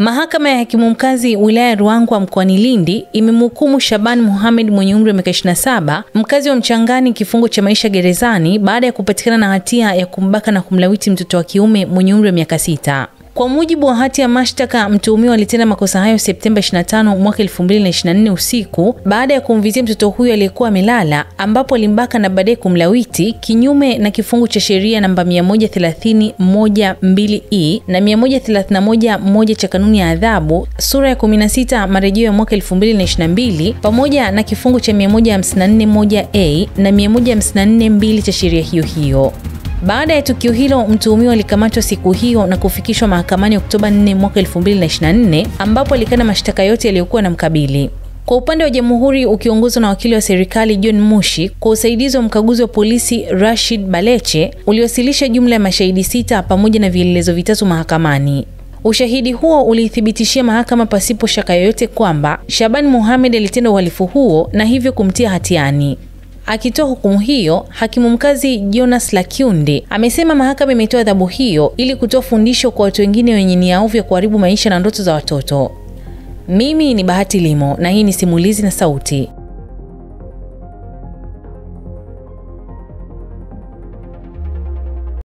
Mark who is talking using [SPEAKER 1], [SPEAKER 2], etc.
[SPEAKER 1] Mahakama ya hakimu mkazi wilaya ya Ruangwa mkoani Lindi imemhukumu Shaban Mohamed mwenye umri wa miaka 27, mkazi wa Mchangani, kifungo cha maisha gerezani baada ya kupatikana na hatia ya kumbaka na kumlawiti mtoto wa kiume mwenye umri wa miaka 6. Kwa mujibu wa hati ya mashtaka, mtuhumiwa alitenda makosa hayo Septemba 25 mwaka 2024 usiku baada ya kumvizia mtoto huyo aliyekuwa amelala, ambapo alimbaka na baadaye kumlawiti kinyume na kifungu cha sheria namba 130(1)(2)(e) na 131(1) cha kanuni ya adhabu sura ya 16 marejeo ya mwaka 2022 pamoja na kifungu cha 154(1)(a) na 154(2) cha sheria hiyo hiyo. Baada ya tukio hilo, mtuhumiwa alikamatwa siku hiyo na kufikishwa mahakamani Oktoba 4 mwaka 2024 ambapo alikana mashtaka yote yaliyokuwa na mkabili. Kwa upande wa jamhuri ukiongozwa na wakili wa serikali John Mushi kwa usaidizi wa mkaguzi wa polisi Rashid Baleche, uliwasilisha jumla ya mashahidi 6 pamoja na vielelezo 3 mahakamani. Ushahidi huo ulithibitishia mahakama pasipo shaka yoyote kwamba Shaban Mohamed alitenda uhalifu huo na hivyo kumtia hatiani. Akitoa hukumu hiyo, hakimu mkazi Jonas Lakyunde amesema mahakama imetoa adhabu hiyo ili kutoa fundisho kwa watu wengine wenye nia ovu ya kuharibu maisha na ndoto za watoto. Mimi ni Bahati Limo na hii ni Simulizi na Sauti.